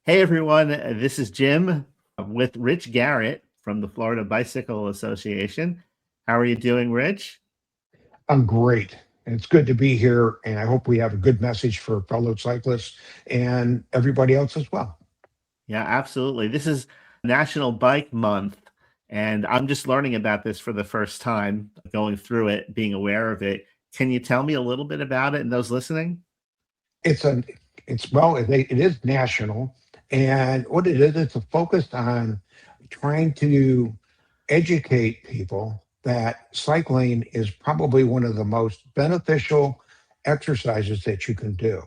Hey everyone, this is Jim with Rich Garrett from the Florida Bicycle Association. How are you doing, Rich? I'm great. And it's good to be here. And I hope we have a good message for fellow cyclists and everybody else as well. Yeah, absolutely. This is National Bike Month, and I'm just learning about this for the first time, going through it, being aware of it. Can you tell me a little bit about it and those listening? It's a, it is national. And what it is, it's a focus on trying to educate people that cycling is probably one of the most beneficial exercises that you can do.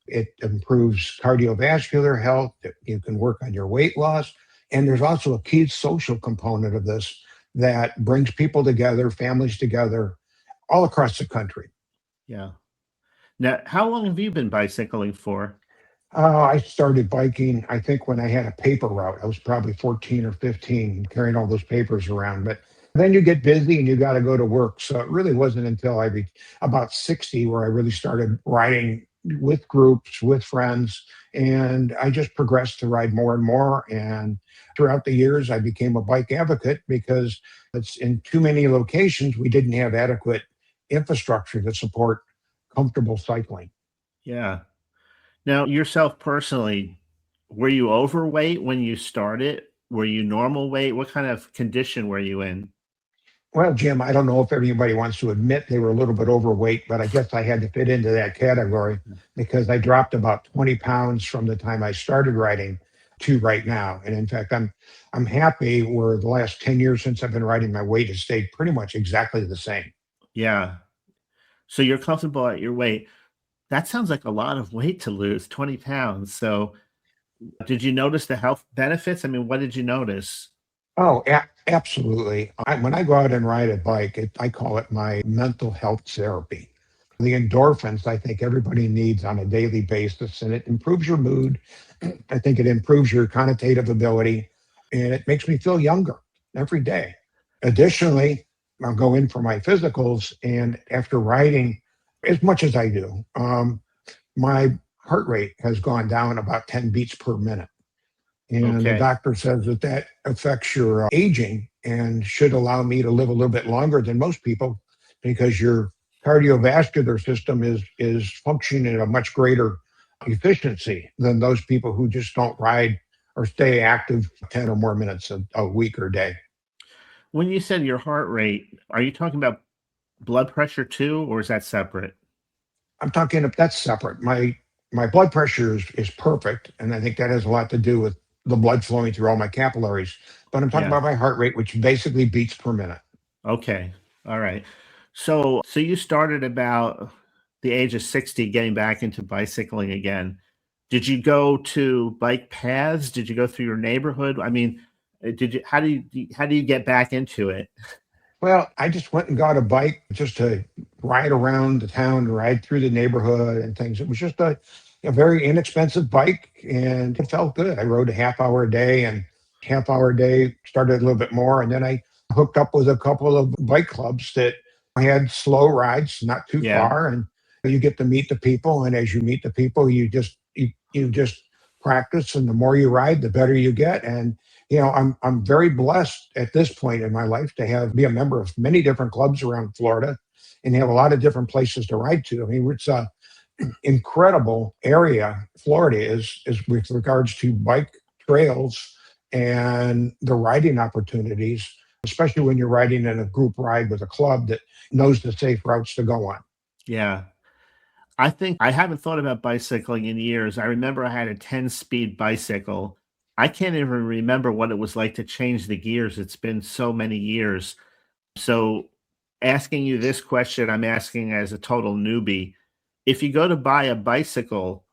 It improves cardiovascular health. You can work on your weight loss. And there's also a key social component of this that brings people together, families together all across the country. Yeah. Now, how long have you been bicycling for? I started biking, I think, when I had a paper route. I was probably 14 or 15, carrying all those papers around. But then you get busy and you got to go to work. So it really wasn't until I reached about 60 where I really started riding with groups, with friends. And I just progressed to ride more and more. And throughout the years, I became a bike advocate because it's in too many locations, we didn't have adequate infrastructure to support comfortable cycling. Yeah. Now, yourself personally, were you overweight when you started? Were you normal weight? What kind of condition were you in? Well, Jim, I don't know if everybody wants to admit they were a little bit overweight, but I guess I had to fit into that category because I dropped about 20 pounds from the time I started riding to right now. And in fact, I'm happy where the last 10 years since I've been riding, my weight has stayed pretty much exactly the same. Yeah. So you're comfortable at your weight. That sounds like a lot of weight to lose, 20 pounds. So did you notice the health benefits? I mean, what did you notice? Oh, absolutely. When I go out and ride a bike, I call it my mental health therapy. The endorphins I think everybody needs on a daily basis, and it improves your mood. I think it improves your connotative ability, and it makes me feel younger every day. Additionally, I'll go in for my physicals, and after riding as much as I do, my heart rate has gone down about 10 beats per minute. And the Okay. doctor says that that affects your aging and should allow me to live a little bit longer than most people because your cardiovascular system is functioning at a much greater efficiency than those people who just don't ride or stay active 10 or more minutes a week or day. When you said your heart rate, are you talking about blood pressure too, or is that separate? I'm talking if that's separate. My blood pressure is perfect, and I think that has a lot to do with the blood flowing through all my capillaries. But I'm talking Yeah. about my heart rate, which basically beats per minute. Okay. All right. So you started about the age of 60 getting back into bicycling again. Did you go to bike paths? Did you go through your neighborhood? I mean, did you how do you get back into it? Well, I just went and got a bike just to ride around the town, ride through the neighborhood and things. It was just a very inexpensive bike and it felt good. I rode a half hour a day and half hour a day started a little bit more. And then I hooked up with a couple of bike clubs that had slow rides, not too Yeah. far. And you get to meet the people. And as you meet the people, you just practice. And the more you ride, the better you get. And I'm very blessed at this point in my life to have be a member of many different clubs around Florida and have a lot of different places to ride to. I mean, it's a incredible area Florida is with regards to bike trails and the riding opportunities, especially when you're riding in a group ride with a club that knows the safe routes to go on. Yeah. I think I haven't thought about bicycling in years. I remember I had a 10-speed bicycle. I can't even remember what it was like to change the gears. It's been so many years. So, asking you this question, I'm asking as a total newbie. If you go to buy a bicycle,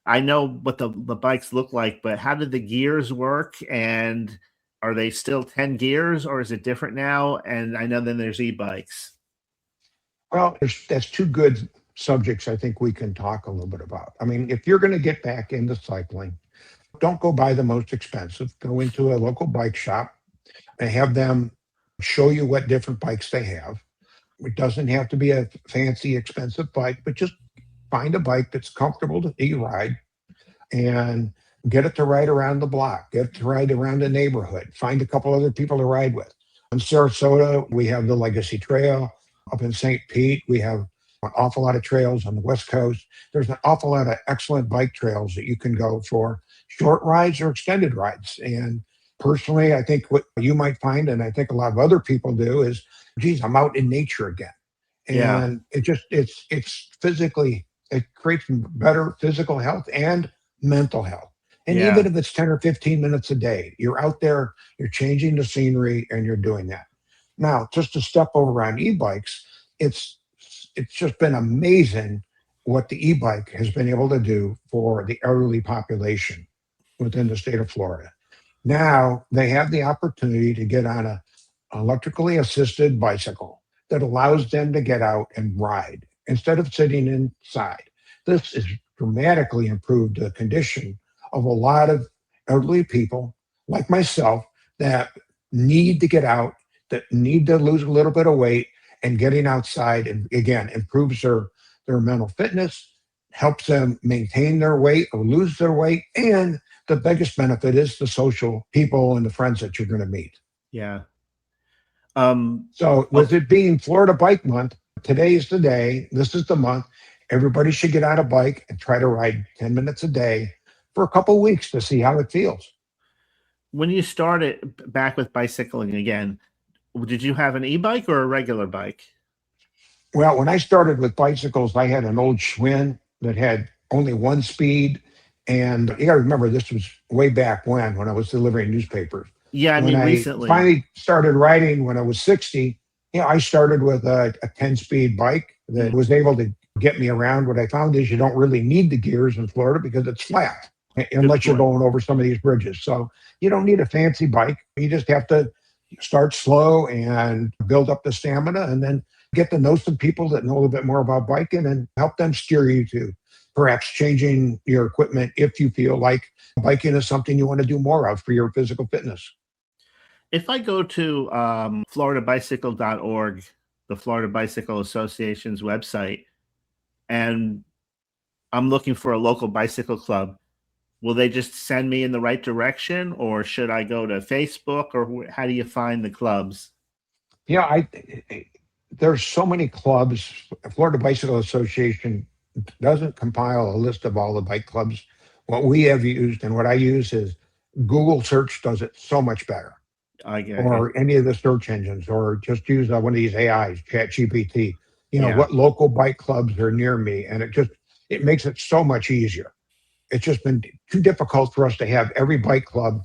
I know what the bikes look like, but how do the gears work? And are they still 10 gears or is it different now? And I know then there's e-bikes. Well, that's two good subjects I think we can talk a little bit about. I mean, if you're going to get back into cycling, don't go buy the most expensive. Go into a local bike shop and have them show you what different bikes they have. It doesn't have to be a fancy, expensive bike, but just find a bike that's comfortable to e ride and get it to ride around the block, get it to ride around the neighborhood, find a couple other people to ride with. In Sarasota, we have the Legacy Trail. Up in St. Pete, we have an awful lot of trails on the West Coast. There's an awful lot of excellent bike trails that you can go for short rides or extended rides. And personally, I think what you might find, and I think a lot of other people do, is, geez, I'm out in nature again. Yeah. And it's physically, it creates better physical health and mental health. And even Yeah. if it's 10 or 15 minutes a day, you're out there, you're changing the scenery, and you're doing that. Now, just to step over on e-bikes, it's it's just been amazing what the e-bike has been able to do for the elderly population within the state of Florida. Now they have the opportunity to get on a electrically assisted bicycle that allows them to get out and ride instead of sitting inside. This has dramatically improved the condition of a lot of elderly people like myself that need to get out, that need to lose a little bit of weight, and getting outside and again improves their mental fitness, helps them maintain their weight or lose their weight, and the biggest benefit is the social people and the friends that you're going to meet. Yeah. So, with Oh, it being Florida Bike Month, today is the day. This is the month. Everybody should get on a bike and try to ride 10 minutes a day for a couple of weeks to see how it feels. when you started back with bicycling again, did you have an e-bike or a regular bike? Well, when I started with bicycles, I had an old Schwinn that had only one speed. And you got to remember, this was way back when I was delivering newspapers. Yeah, I When mean I recently. finally started riding when I was 60, I started with a 10-speed bike that Mm, was able to get me around. What I found is you don't really need the gears in Florida because it's flat good unless you're point. going over some of these bridges. So you don't need a fancy bike. You just have to start slow and build up the stamina and then get to know some people that know a little bit more about biking and help them steer you to perhaps changing your equipment if you feel like biking is something you want to do more of for your physical fitness. If I go to floridabicycle.org, the Florida Bicycle Association's website, and I'm looking for a local bicycle club, will they just send me in the right direction, or should I go to Facebook, or how do you find the clubs? Yeah, there's so many clubs. Florida Bicycle Association doesn't compile a list of all the bike clubs. What we have used and what I use is Google search does it so much better, I get you. or any of the search engines, or just use one of these AIs, Chat GPT. Yeah. What local bike clubs are near me, and it makes it so much easier. It's just been too difficult for us to have every bike club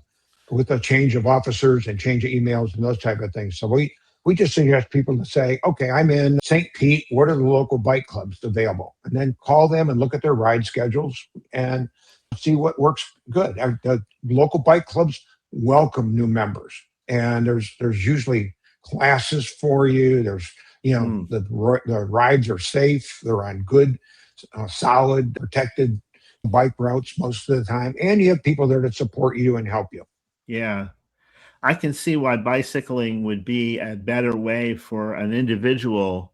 with a change of officers and change of emails and those type of things. So we just suggest people to say, okay, I'm in St. Pete. What are the local bike clubs available? And then call them and look at their ride schedules and see what works good. The local bike clubs welcome new members, and there's usually classes for you. There's Mm, the rides are safe. They're on good, solid, protected bike routes most of the time, and you have people there to support you and help you. yeah. I can see why bicycling would be a better way for an individual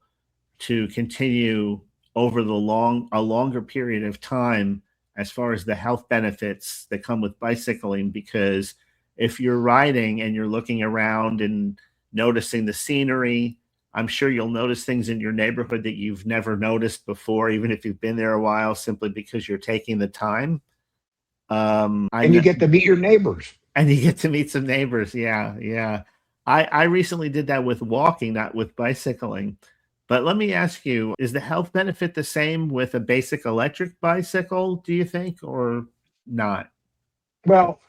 to continue over a longer period of time as far as the health benefits that come with bicycling, because if you're riding and you're looking around and noticing the scenery, I'm sure you'll notice things in your neighborhood that you've never noticed before, even if you've been there a while, simply because you're taking the time. I And you know, get to meet your neighbors. and you get to meet some neighbors. Yeah, yeah. I recently did that with walking, not with bicycling. But let me ask you, is the health benefit the same with a basic electric bicycle, do you think, or not? Well,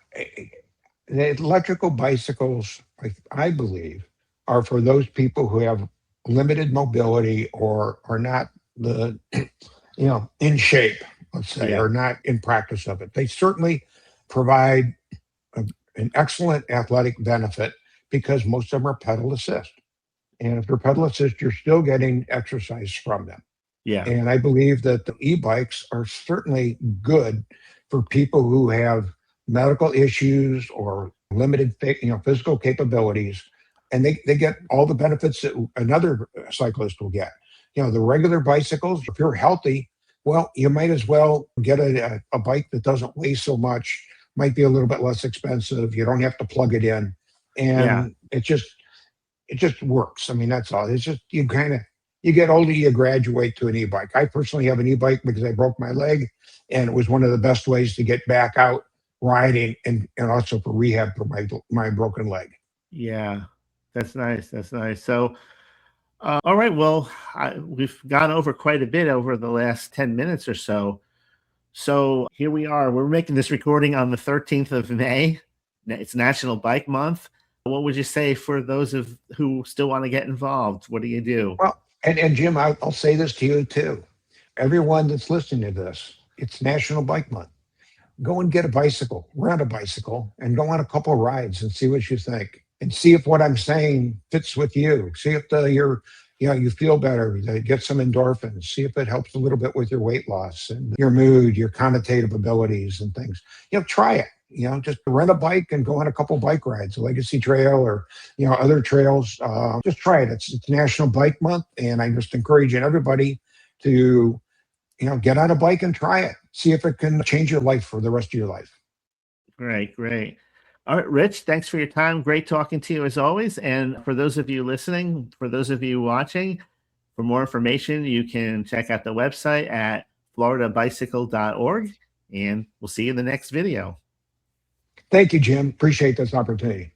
the electrical bicycles, I believe, are for those people who have limited mobility or are not the, in shape, let's say, Yeah, or not in practice of it. They certainly provide a, an excellent athletic benefit because most of them are pedal assist. And if they're pedal assist, you're still getting exercise from them. yeah, And I believe that the e-bikes are certainly good for people who have medical issues or limited, physical capabilities, and they get all the benefits that another cyclist will get. The regular bicycles, if you're healthy, well, you might as well get a bike that doesn't weigh so much might be a little bit less expensive. You don't have to plug it in, Yeah. and it just works. I mean, that's all. It's just you get older, you graduate to an e-bike. I personally have an e-bike because I broke my leg, and it was one of the best ways to get back out riding, and also for rehab for my broken leg. Yeah. That's nice. That's nice. So, all right. Well, we've gone over quite a bit over the last 10 minutes or so. So here we are. We're making this recording on the 13th of May. It's National Bike Month. What would you say for those of who still want to get involved? What do you do? Well, and Jim, I'll say this to you too. Everyone that's listening to this, it's National Bike Month. Go and get a bicycle, rent a bicycle, and go on a couple rides and see what you think, and see if what I'm saying fits with you. See if you feel better, get some endorphins. See if it helps a little bit with your weight loss and your mood, your connotative abilities, and things. Try it. Just rent a bike and go on a couple bike rides, a Legacy Trail or other trails. Just try it. It's National Bike Month, and I'm just encouraging everybody to get on a bike and try it. See if it can change your life for the rest of your life. Great, great. All right, Rich, thanks for your time. Great talking to you as always. And for those of you listening, for those of you watching, for more information, you can check out the website at floridabicycle.org. And we'll see you in the next video. Thank you, Jim. Appreciate this opportunity.